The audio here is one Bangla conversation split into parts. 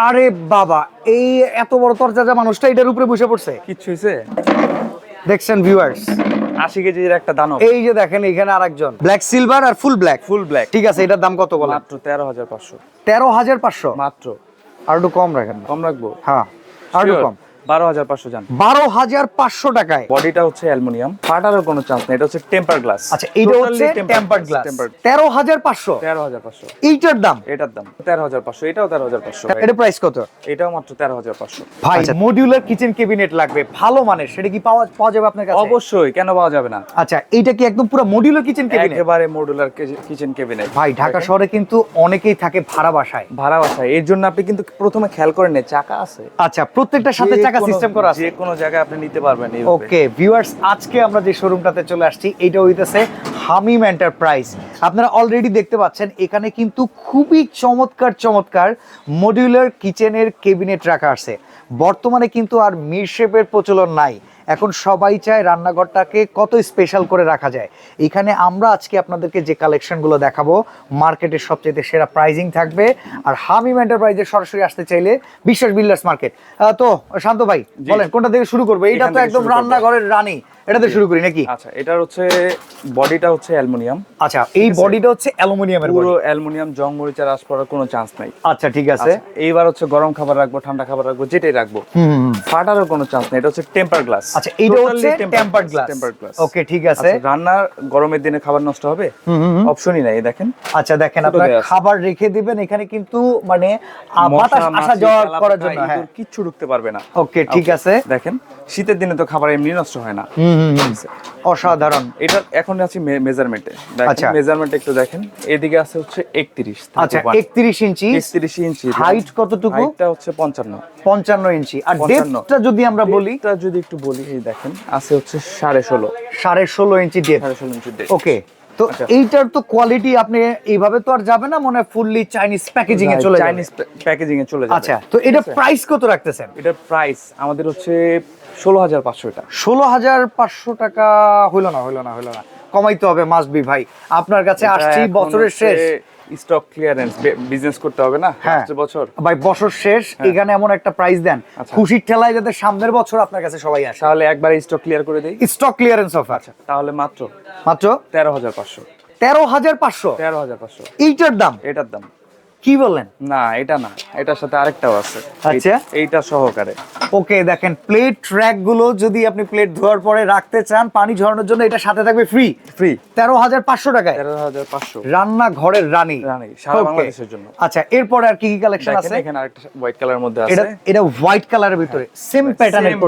আরে বাবা, এই এত বড় তরতাজা মানুষটা এটার উপরে বসে পড়ছে। কিচ্ছু হইছে? দেখছেন ভিউয়ার্স, 80 কেজির একটা দানব। এই যে দেখেন এখানে আরেকজন, ব্ল্যাক সিলভার আর ফুল ব্ল্যাক। Full black. ঠিক আছে, এটার দাম কত বলেন? মাত্র 13,500। 13,500? মাত্র। আর একটু কম রাখেন না? কম রাখবো? হ্যাঁ, আর একটু Sure? কম। 12,500 জান। 12,500 টাকায়। বডিটা হচ্ছে অ্যালুমিনিয়াম, ফাটারও কোনো চান্স নেই। এটা হচ্ছে টেম্পার গ্লাস। আচ্ছা, এটা হচ্ছে টেম্পারড গ্লাস। 13,500? 13,500। এইটার দাম? এটার দাম 13,500, এটাও 13,500। এটা প্রাইস কত? এটাও মাত্র 13,500। ভাই, মডিউলার কিচেন ক্যাবিনেট লাগবে ভালো মানের, সেটা কি পাওয়া যাবে আপনার কাছে? অবশ্যই, কেন পাওয়া যাবে না? আচ্ছা, এইটা কি একদম পুরো মডিউলার কিচেন ক্যাবিনেট? একেবারে মডুলার কিচেন ক্যাবিনেট। ভাই, ঢাকা শহরে কিন্তু অনেকেই থাকে ভাড়া বাসায়। ভাড়া বাসায়, এর জন্য আপনি কিন্তু প্রথমে খেয়াল করে নেন চাকা আছে। আচ্ছা, প্রত্যেকটার সাথে চাকা সিস্টেম করা আছে। যে কোনো জায়গায় আপনি নিতে পারবেন এইভাবে। ওকে ভিউয়ার্স, আজকে আমরা যে শোরুমটাতে চলে আসছি এটা হইতেছে হামিম এন্টারপ্রাইজ। আপনারা অলরেডি দেখতে পাচ্ছেন এখানে কিন্তু খুবই চমৎকার চমৎকার মডিউলার কিচেনের ক্যাবিনেট রাখা আছে। বর্তমানে কিন্তু আর মিড শেপের প্রচলন নাই, এখন সবাই চায় রান্নাঘরটাকে কত স্পেশাল করে রাখা যায়। এখানে আমরা আজকে আপনাদেরকে যে কালেকশনগুলো দেখাবো, মার্কেটের সবচেয়ে সেরা প্রাইজিং থাকবে। আর হামিম এন্টারপ্রাইজে সরাসরি আসতে চাইলে বিশ্বাস বিল্ডার্স মার্কেট। তো শান্ত ভাই বলেন কোনটা থেকে শুরু করবো? এইটা তো একদম রান্নাঘরের রানী, এটাতে শুরু করি নাকি? আচ্ছা, এটার হচ্ছে বডিটা হচ্ছে অ্যালুমিনিয়াম। আচ্ছা, এই বডিটা হচ্ছে অ্যালুমিনিয়ামের বডি। পুরো অ্যালুমিনিয়াম, জং মরিচার আশ পড়ার কোনো চান্স নাই। আচ্ছা, ঠিক আছে। এইবার হচ্ছে গরম খাবার রাখবো, ঠান্ডা খাবার রাখবো, যেটাই রাখবো, ফাটারও কোনো চান্স নেই। এটা হচ্ছে টেম্পার গ্লাস। আচ্ছা, এইটা হচ্ছে টেম্পারড গ্লাস। ওকে, ঠিক আছে। রান্নার গরমের দিনে খাবার নষ্ট হবে, অপশনই নাই। দেখেন, আচ্ছা দেখেন, আপনারা খাবার রেখে দিবেন এখানে কিন্তু মানে বাতাস আসা যাওয়া করার জন্য, হ্যাঁ, কিচ্ছু ঢুকতে পারবে না। ওকে, ঠিক আছে। দেখেন, শীতের দিনে তো খাবার এমনি নষ্ট হয় না। অসাধারণ। এটা এখন আছে মেজারমেন্টে। আচ্ছা, দেখেন মেজারমেন্ট একটু দেখেন, এদিকে আছে হচ্ছে 31। আচ্ছা, 31 ইঞ্চি। 31 ইঞ্চি। হাইট কতটুকু? হাইটটা হচ্ছে 55। 55 ইঞ্চি। আর ডেপথটা যদি আমরা বলি, এটা যদি একটু বলি, এই দেখেন আছে হচ্ছে 16.5। 16.5 ইঞ্চি ডেপথ। 16.5 ইঞ্চি ডেপথ। ওকে, তো এইটার তো কোয়ালিটি আপনি এইভাবে তো আর যাবে না, মনে ফুললি চাইনিজ প্যাকেজিং এ চলে যাবে। চাইনিজ প্যাকেজিং এ চলে যাবে। আচ্ছা, তো এটা প্রাইস কত রাখতেছেন? এটার প্রাইস আমাদের হচ্ছে 16,500 টাকা। 16,500 টাকা হইলো না, কমাইতে হবে, মাস্ট বি ভাই। আপনার কাছে আসছি বছরের শেষ, স্টক ক্লিয়ারেন্স, বিজনেস করতে হবে না বছর। ভাই বছর শেষ, এখানে এমন একটা প্রাইস দেন খুশির ঠেলায় যাতে সামনের বছর আপনার কাছে সবাই আসে। তাহলে একবার স্টক ক্লিয়ার করে দেই। Stock clearance offer. তাহলে মাত্র 13,500। 13,500? 13,500 এইটার দাম? এটার দাম কি বলেন? না, এটা না, এটার সাথে আরেকটাও আছে। আচ্ছা, এইটা সহকারে। ওকে, দেখেন প্লেট ট্র্যাক গুলো যদি আপনি প্লেট ধোয়ার পরে রাখতে চান পানি ঝরানোর জন্য, এটা সাথে থাকবে ফ্রি। 13,500 টাকায় 13,500। রান্না ঘরের রানী সারা বাংলাদেশের জন্য। আচ্ছা, এরপরে আর কি কি কালেকশন আছে? এখানে আরেকটা হোয়াইট কালারের মধ্যে আছে। এটা হোয়াইট কালারের ভিতরে সেম প্যাটার্নের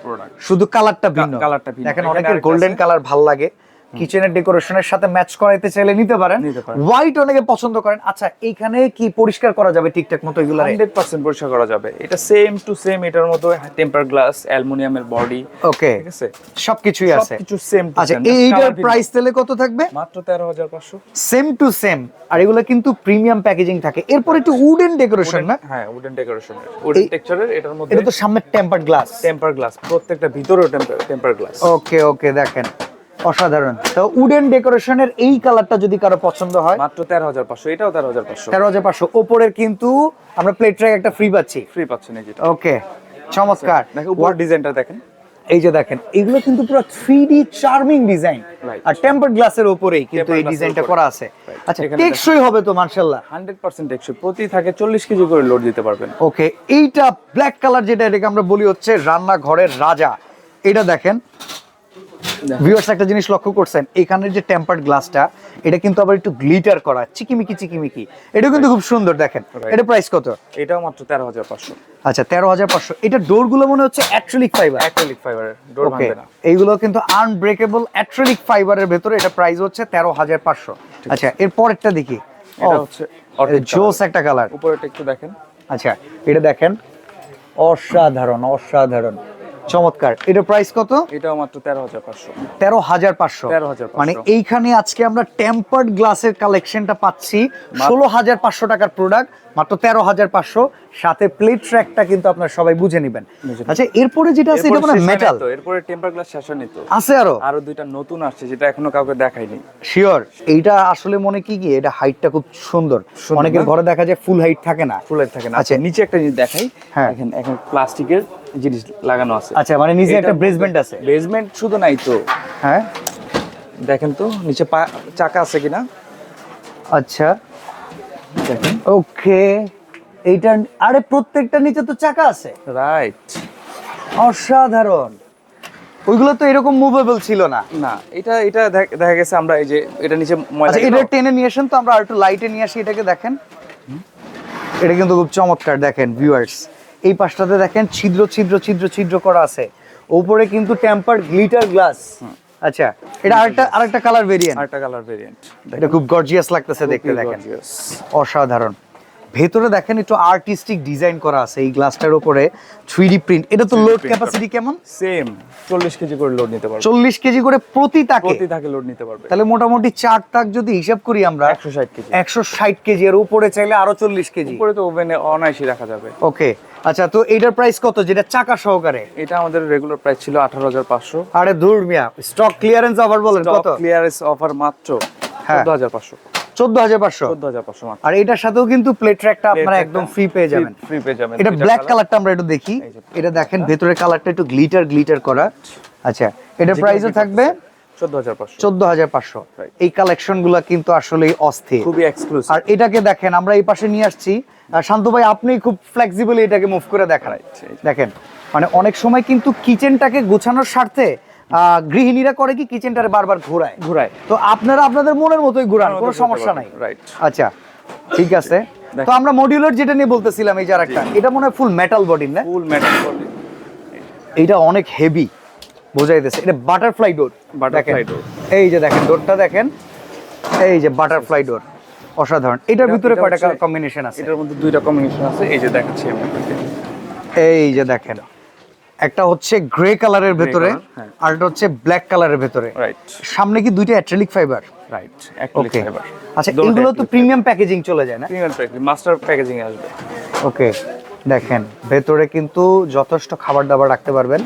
প্রোডাক্ট, শুধু কালারটা ভিন্ন। দেখেন, অনেকের গোল্ডেন কালার ভাল লাগে, কিচেনের ডেকোরেশনের সাথে ম্যাচ করাইতে চাইলে নিতে পারেন। হোয়াইট অনেকে পছন্দ করেন। আচ্ছা, এইখানে কি পরিষ্কার করা যাবে ঠিকঠাক মতো? এগুলো 100% পরিষ্কার করা যাবে। এটা সেম টু সেম এটার মতো, টেম্পার গ্লাস, অ্যালুমিনিয়ামের বডি। ওকে, ঠিক আছে, সবকিছুই আছে, সবকিছু সেম টু আচ্ছা, সেম। এইটার প্রাইস তাহলে কত থাকবে? মাত্র 13,500। Same to same. আর এগুলো কিন্তু প্রিমিয়াম প্যাকেজিং থাকে। এরপর একটু উডেন ডেকোরেশন না? হ্যাঁ, উডেন ডেকোরেশন, উডেন টেক্সচারের। এটার মধ্যে এটা তো সামনে টেম্পারড গ্লাস। টেম্পার গ্লাস, প্রত্যেকটা ভিতরেও টেম্পার গ্লাস। ওকে, দেখেন অসাধারণ। তো উডেন ডেকোরেশনের এই কালারটা যদি কারো পছন্দ হয়, মাত্র 13,500। এটাও 13,500। 13,500। উপরের কিন্তু আমরা প্লেট ট্র্যাক একটা ফ্রি পাচ্ছি। ফ্রি পাচ্ছেন এই যেটা। ওকে, চমৎকার। দেখো উপরের ডিজাইনটা দেখেন, এই যে দেখেন, এগুলো কিন্তু পুরো 3D চার্মিং ডিজাইন। আর টেম্পারড গ্লাসের উপরেই কিন্তু এই ডিজাইনটা করা আছে। আচ্ছা, টেকসই হবে তো মাশাআল্লাহ? 100% টেকসই। প্রতি থাকে 40 কেজি করে লোড দিতে পারবেন। ওকে, এইটা ব্ল্যাক কালার যেটা, এটাকে আমরা বলি হচ্ছে রান্নাঘরের রাজা। এটা দেখেন ভিউয়ার্স, একটা জিনিস লক্ষ্য করছেন, এখানের যে টেম্পারড গ্লাসটা, এটা কিন্তু আবার একটু গ্লিটার করা, চিকিমিকি। এটা কিন্তু খুব সুন্দর। দেখেন, এটা প্রাইস কত? এটাও মাত্র 13,500। আচ্ছা, 13,500। এটা ডোর গুলো মনে হচ্ছে অ্যাক্রিলিক ফাইবার। অ্যাক্রিলিক ফাইবারের, ডোর ভাঙবে না। এইগুলো কিন্তু আনব্রেকেবল অ্যাক্রিলিক ফাইবারের ভেতরে। এটা প্রাইস হচ্ছে 13,500। আচ্ছা, এর পরেরটা দেখি, এটা হচ্ছে জোস একটা কালার। উপরেটা একটু দেখেন। আচ্ছা, এটা দেখেন, অসাধারণ। চমৎকার। এটা প্রাইস কত? এটাও মাত্র 13,500। 13,500। 13,500 মানে এইখানে আজকে আমরা টেম্পার্ড গ্লাসের কালেকশনটা পাচ্ছি 16,500 টাকার প্রোডাক্ট, মাত্র 13,500, সাথে প্লেট ট্র্যাকটা কিন্তু আপনারা সবাই বুঝে নেবেন। আচ্ছা, এরপরে যেটা আছে এটা মানে মেটাল। এরপরে টেম্পার গ্লাস শেষ হয়নি তো, আছে আরো দুইটা নতুন আসছে যেটা এখনো কাউকে দেখাইনি। শিওর। এইটা আসলে মনে কি এটা হাইটটা খুব সুন্দর, অনেকের ঘরে দেখা যায় ফুল হাইট থাকে না। ফুল হাইট থাকে না। আচ্ছা, নিচে একটা জিনিস দেখাই, হ্যাঁ দেখেন এখন প্লাস্টিকের জিনিস লাগানো আছে। আচ্ছা, মানে নিচে একটা বেসমেন্ট আছে। বেসমেন্ট শুধু নাই তো, হ্যাঁ দেখেন তো নিচে চাকা আছে কিনা। আচ্ছা দেখেন, ওকে। এইটা আরে প্রত্যেকটা নিচে তো চাকা আছে। রাইট, অসাধারণ। ওইগুলো তো এরকম মুভেবল ছিল না। না এটা এটা দেখা গেছে আমরা এই যে এটা নিচে ময়লা। আচ্ছা, এটা টেনে নিয়ে আসেন তো, আমরা আরেকটু লাইটে নিয়ে আসি এটাকে। দেখেন এটা কিন্তু খুব চমৎকার। দেখেন ভিউয়ার্স, এই পাশটাতে দেখেন ছিদ্র ছিদ্র ছিদ্র ছিদ্র করা আছে, উপরে কিন্তু টেম্পার্ড গ্লিটার গ্লাস। আচ্ছা, এটা আরেকটা কালার ভেরিয়েন্ট। আরেকটা কালার ভেরিয়েন্ট, এটা খুব গর্জিয়াস লাগতেছে দেখতে। দেখেন অসাধারণ। ভেতরে দেখেন একটু আর্টিস্টিক ডিজাইন করা আছে এই গ্লাসটার উপরে, 3D প্রিন্ট। এটা তো লোড ক্যাপাসিটি কেমন? সেম 40 কেজি করে লোড নিতে পারবে। 40 কেজি করে প্রতি তাকে লোড নিতে পারবে। তাহলে মোটামুটি 4 তাক যদি হিসাব করি আমরা, 160 কেজি। 160 কেজি। এর উপরে চাইলে আরো 40 কেজি। উপরে তো ওভেনে অনায়াসই রাখা যাবে। ওকে, আচ্ছা, তো এইটার প্রাইস কত যেটা চাকা সহকারে? এটা আমাদের রেগুলার প্রাইস ছিল 18,500। আরে ধুর মিয়া, স্টক ক্লিয়ারেন্স অফার বলেন কত? স্টক ক্লিয়ারেন্স অফার মাত্র 14,500। 14,500। 14,500 মাত্র। আর এটার সাথেও কিন্তু প্লেট ট্র্যাকটা আপনারা একদম ফ্রি পেয়ে যাবেন। ফ্রি পেয়ে যাবেন। এটা ব্ল্যাক কালারটা আমরা একটু দেখি। এটা দেখেন ভেতরের কালারটা একটু গ্লিটার করা। আচ্ছা, এটা প্রাইসও থাকবে 14,500। 14,500। এই কালেকশনগুলো কিন্তু আসলেই অস্থির, খুবই এক্সক্লুসিভ। আর এটাকে দেখেন আমরা এই পাশে নিয়ে আসছি। শান্ত ভাই, আপনি খুব ফ্লেক্সিবলি এটাকে মুভ করে দেখান। দেখেন, মানে অনেক সময় কিন্তু কিচেনটাকে গোছানোর স্বার্থে গৃহিণীরা করে কি কিচেনটারে বারবার ঘোরায়। তো আপনারা আপনাদের মনের মতোই ঘোরান, কোনো সমস্যা নাই। আচ্ছা, ঠিক আছে। তো আমরা মডিউলার যেটা নিয়ে বলতেছিলাম, এই যে আরেকটা, এটা মনে হয় ফুল মেটাল বডি না? ফুল মেটাল বডি। এইটা অনেক হেভি বোঝাইতেছে। এটা বাটারফ্লাই ডোর। এই যে দেখেন ডোরটা, দেখেন এই যে বাটারফ্লাই ডোর, অসাধারণ। এটার ভিতরে কয়টা কম্বিনেশন আছে? এটার মধ্যে দুইটা কম্বিনেশন আছে, এই যে দেখাচ্ছি আমি আপনাকে। এই যে দেখেন, একটা হচ্ছে গ্রে কালারের ভেতরে, আর একটা হচ্ছে ব্ল্যাক কালারের ভেতরে। রাইট, সামনে কি দুইটা অ্যাক্রিলিক ফাইবার? রাইট, অ্যাক্রিলিক ওকে। ফাইবার। আচ্ছা, এগুলো তো প্রিমিয়াম প্যাকেজিং চলে যায় না? প্রিমিয়াম প্যাকেজিং, মাস্টার প্যাকেজিং এ আসবে। ওকে, দেখেন ভেতরে কিন্তু যথেষ্ট খাবার দাবার রাখতে পারবেন।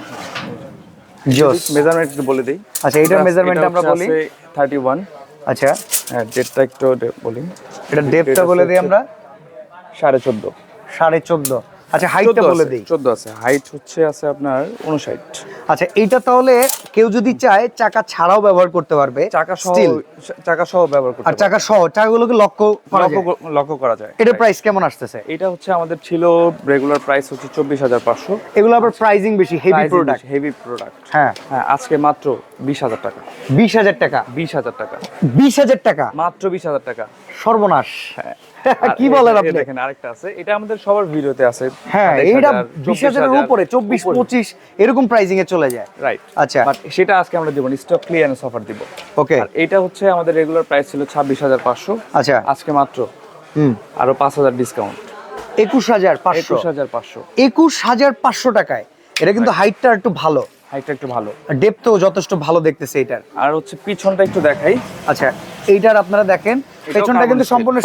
জোস। মেজারমেন্ট একটু বলে দেই। আচ্ছা, এটার মেজারমেন্ট আমরা বলি 31। আচ্ছা, হ্যাঁ, ডেপথটা একটু বলি। এটা ডেপথটা বলে দিই আমরা 14.5। 14.5। আচ্ছা, হাইটটা বলে দেই। 14 আছে। হাইট আছে আপনার 59। আচ্ছা, এইটা তাহলে কেউ যদি চায় চাকা ছাড়াও ব্যবহার করতে পারবে, চাকা সহ ব্যবহার করতে আর চাকা সহ চাকাগুলোকে লক্ষ্য করা যায়। এটা প্রাইস কেমন আসতেছে? এটা হচ্ছে আমাদের ছিল রেগুলার প্রাইস হচ্ছে 24,500। এগুলো আবার প্রাইজিং বেশি, হেভি প্রোডাক্ট। হ্যাঁ, আজকে মাত্র 20,000 টাকা। 20,000 টাকা? 20,000 টাকা। 20,000 টাকা? মাত্র 20,000 টাকা। সর্বনাশ। হ্যাঁ, কি বলেন আপনি? দেখেন আরেকটা আছে, এটা আমাদের সবার ভিডিওতে আছে। হ্যাঁ, এটা 20,000 এর উপরে 24-25 এরকম প্রাইজিং এ চলে যায়। রাইট। আচ্ছা, বাট সেটা আজকে আমরা দিব না, স্টক ক্লিয়ারেন্স অফার দিব। ওকে। আর এটা হচ্ছে আমাদের রেগুলার প্রাইস ছিল 26,500। আচ্ছা, আজকে মাত্র আরো 5,000 ডিসকাউন্ট, 21,500। 21,500। 21,500 টাকায়। এটা কিন্তু হাইটটা একটু ভালো, হাইটটা একটু ভালো, ডেপথও যথেষ্ট ভালো দেখতেছে এটার। আর হচ্ছে পিছনটা একটু দেখাই। আচ্ছা, এইটার আপনারা দেখেন পেছনটা কিন্তু সম্পূর্ণ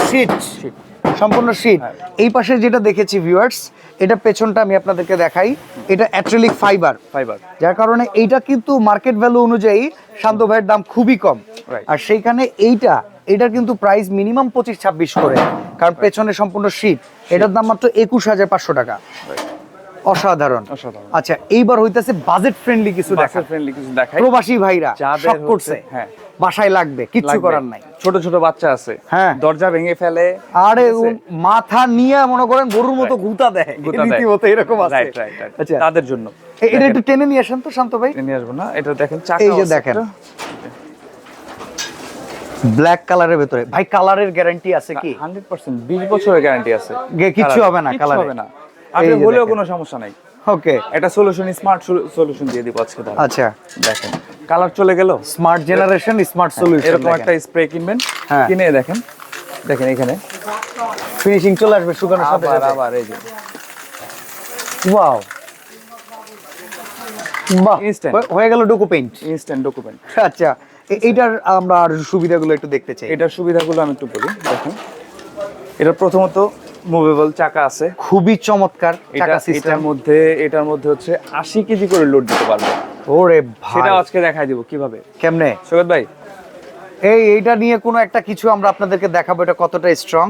শীট। এই পাশে যেটা দেখেছি ভিউয়ার্স, এটা পেছনটা আমি আপনাদেরকে দেখাই। এটা অ্যাক্রিলিক ফাইবার, যার কারণে এইটা কিন্তু মার্কেট ভ্যালু অনুযায়ী শান্ত ভাইয়ের দাম খুবই কম। আর সেইখানে এইটার কিন্তু প্রাইস মিনিমাম 25-26 করে, কারণ পেছনে সম্পূর্ণ শীট। এটার দাম মাত্র 21,500 টাকা। অসাধারণ। আচ্ছা, এইবার হইতাছে বাজেট ফ্রেন্ডলি কিছু দেখাই। প্রবাসী ভাইরা শখ করছে, হ্যাঁ, বাসায় লাগবে, কিচ্ছু করার নাই। ছোট ছোট বাচ্চা আছে, হ্যাঁ, দরজা ভেঙে ফেলে, আরে মাথা নিয়ে মনে করেন গরুর মতো গুতা দেয়, রীতিমতো এরকম আছে। আচ্ছা, তাদের জন্য এটা একটু টেনে নিয়ে আসেন তো শান্ত ভাই। নিয়ে আসবো না, এটা দেখেন চাকা। এই যে দেখেন ব্ল্যাক কালারের ভিতরে, ভাই কালারের গ্যারান্টি আছে কি? 100%, 20 বছরের গ্যারান্টি আছে। কিছু হবে না, কালার হবে না, আপনি হলেও কোনো সমস্যা নাই। ওকে, এটা সলিউশন, স্মার্ট সলিউশন দিয়ে দিব আজকে। আচ্ছা, দেখেন কালার চলে গেল, স্মার্ট জেনারেশন স্মার্ট সলিউশন। এরকম একটা স্প্রে কিনবেন, কিনে দেখেন এখানে ফিনিশিং চলে আসবে শুকানোর সাথে সাথে। আবার এই যে ওয়াও, বাহ, Instant. হয়ে গেল ডোকো পেইন্ট। Instant document. আচ্ছা, এইটার আমরা আর সুবিধাগুলো একটু দেখতে চাই। এটার সুবিধাগুলো আমি একটু বলি, দেখেন এটা প্রথমত মুভেবল চাকা আছে, খুবই চমৎকার চাকা সিস্টেম। এটার মধ্যে হচ্ছে 80 কেজি করে লোড দিতে পারবে। ওরে ভাই, সেটা আজকে দেখাই দিব কিভাবে। কেমনে? সৈকত ভাই, এইটা নিয়ে কোনো একটা কিছু আমরা আপনাদেরকে দেখাবো, এটা কতটা স্ট্রং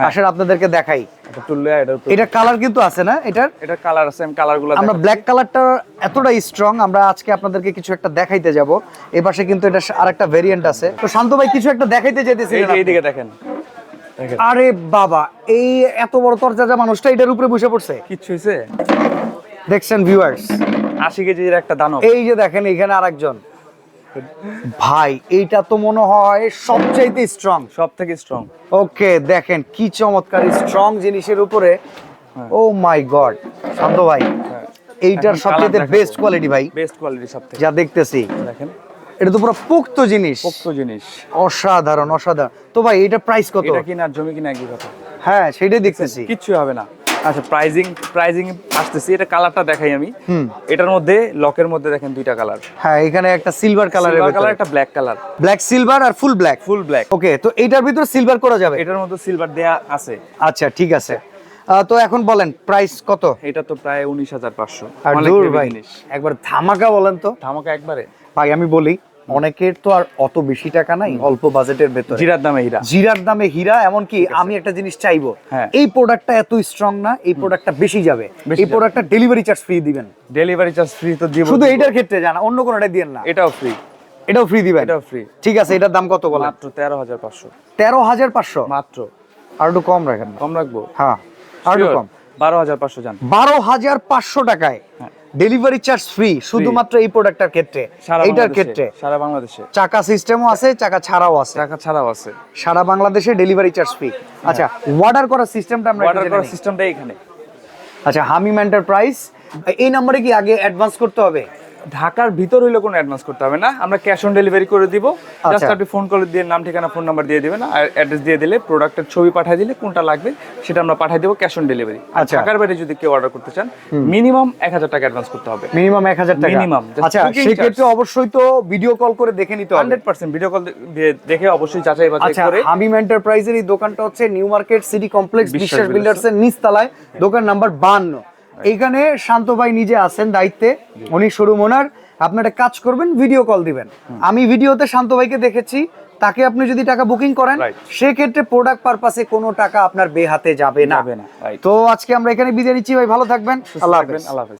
আসেন আপনাদেরকে দেখাই। এটা তুললে এটা কালার কিন্তু আছে না এটার? এটা কালার আছে, আমি কালারগুলো আমরা ব্ল্যাক কালারটা এতটা স্ট্রং, আমরা আজকে আপনাদেরকে কিছু একটা দেখাইতে যাব। এই পাশে কিন্তু এটা আরেকটা ভেরিয়েন্ট আছে। তো শান্ত ভাই কিছু একটা দেখাইতে চাইতেছিলেন আপনি। এইদিকে দেখেন, দেখেন আরে বাবা, এই এত বড় তরজাজা মানুষটা এটার উপরে বসে পড়ছে, কিচ্ছু হয়েছে। দেখছেন ভিউয়ার্স? 80 কেজির একটা দানব। এই যে দেখেন এখানে আরেকজন ভাই, এইটা তো মনে হয় সবচাইতে স্ট্রং। সব থেকে স্ট্রং। ওকে, দেখেন কি চমৎকার স্ট্রং জিনিসের উপরে। ও মাই গড শান্ত ভাই, এইটার এখন সবচেয়ে colour বেস্ট দেখাবো। কোয়ালিটি ভাই, বেস্ট কোয়ালিটি সব থেকে। যা দেখতেছি। দেখেন এটা তো পুরো পোক্ত জিনিস, পোক্ত জিনিস, অসাধারণ অসাধারণ। তো ভাই এটা প্রাইস কত? এটা কিনা জমি কিনা একই কথা। হ্যাঁ সেটাই দেখতেছি। কিচ্ছু হবে না। আচ্ছা, প্রাইজিং আসতেছি। এটা কালারটা দেখাই আমি। এটার মধ্যে লকের মধ্যে দেখেন দুইটা কালার। হ্যাঁ, এখানে একটা সিলভার কালারের সিলভার কালার, ভিতরে, একটা ব্ল্যাক কালার। ব্ল্যাক সিলভার আর full black. Full black. Okay, তো এইটার ভিতরে সিলভার করা যাবে? এটার মধ্যে সিলভার দেয়া আছে। আচ্ছা ঠিক আছে। তো এখন বলেন প্রাইস কত? এটা তো প্রায় 19,500। আর দূর ভাই, একবার ধামাকা বলেন তো। ধামাকা একবারে। ভাই আমি বলি, অনেকের তো আর অত বেশি টাকা নাই, অল্প বাজেটের ভেতরে জিরার দামে হীরা। জিরার দামে হীরা। এমনকি আমি একটা জিনিস চাইবো, হ্যাঁ। এই প্রোডাক্টটা এত স্ট্রং না, এই প্রোডাক্টটা বেশি যাবে, বেশি এই প্রোডাক্টটা ডেলিভারি চার্জ ফ্রি দিবেন। ডেলিভারি চার্জ ফ্রি তো দিব। শুধু এইটার ক্ষেত্রে জানা, অন্য কোনোটা দিবেন না। এটাও ফ্রি। এটাও ফ্রি দিবেন? এটাও free। ঠিক আছে, এটার দাম কত বলেন? মাত্র 13,500। 13,500? মাত্র। আর একটু কম রাখেন না? কম রাখবো? হ্যাঁ, আর একটু Sure? কম। 12,500 জান। 12,500 টাকায় হ্যাঁ। ডেলিভারি চার্জ ফ্রি শুধুমাত্র এই প্রোডাক্টটার ক্ষেত্রে, সারা এইটার বাংলাদেশে, ক্ষেত্রে। সারা বাংলাদেশে চাকা সিস্টেমও আছে, চাকা ছাড়াও আছে, টাকা ছাড়াও আছে। সারা বাংলাদেশে ডেলিভারি চার্জ ফ্রি। আচ্ছা, অর্ডার করার সিস্টেমটা আমরা একটু অর্ডার জেনে করার নিই। সিস্টেমটা এখানে। আচ্ছা, হামিম এন্টারপ্রাইজ, এই নম্বরে কি আগে অ্যাডভান্স করতে হবে? ঢাকার ভিতর হইলে কোনো অ্যাডভান্স করতে হবে না, আমরা ক্যাশ অন ডেলিভারি করে দিব। জাস্ট আচ্ছা। আপনি ফোন করে দিয়ে নাম ঠিকানা ফোন নাম্বার দিয়ে দিবেন আর অ্যাড্রেস দিয়ে দিলে প্রোডাক্টের ছবি পাঠিয়ে দিলে কোনটা লাগবে সেটা আমরা পাঠিয়ে দেবো ক্যাশ অন ডেলিভারি। আচ্ছা। ঢাকার বাইরে যদি কেউ অর্ডার করতে চান মিনিমাম 1,000 টাকা অ্যাডভান্স করতে হবে। মিনিমাম 1,000 টাকা Minimum, just আচ্ছা, booking সেই ক্ষেত্রে charge। অবশ্যই তো ভিডিও কল করে দেখে নিতে হবে। 100% ভিডিও কল দেখে অবশ্যই যাচাই বাছাই আচ্ছা, করে। হামিম এন্টারপ্রাইজের এই দোকানটা হচ্ছে নিউ মার্কেট সিটি কমপ্লেক্স বিশ্বাস বিশ্বাস বিল্ডার্স এর নিচতলায়, দোকান নাম্বার 52। এইখানে শান্ত ভাই নিজে আছেন দায়িত্বে, উনি শোরুম ওনার। আপনি একটা কাজ করবেন, ভিডিও কল দিবেন। আমি ভিডিওতে শান্ত ভাইকে দেখেছি, তাকে আপনি যদি টাকা বুকিং করেন Right. সেক্ষেত্রে প্রোডাক্ট পারপাসে কোনো টাকা আপনার বেহাতে যাবে না। যাবে না, right. তো আজকে আমরা এখানে বিদায় নিচ্ছি ভাই, ভালো থাকবেন, আল্লাহ হাফেজ। আল্লাহ হাফেজ।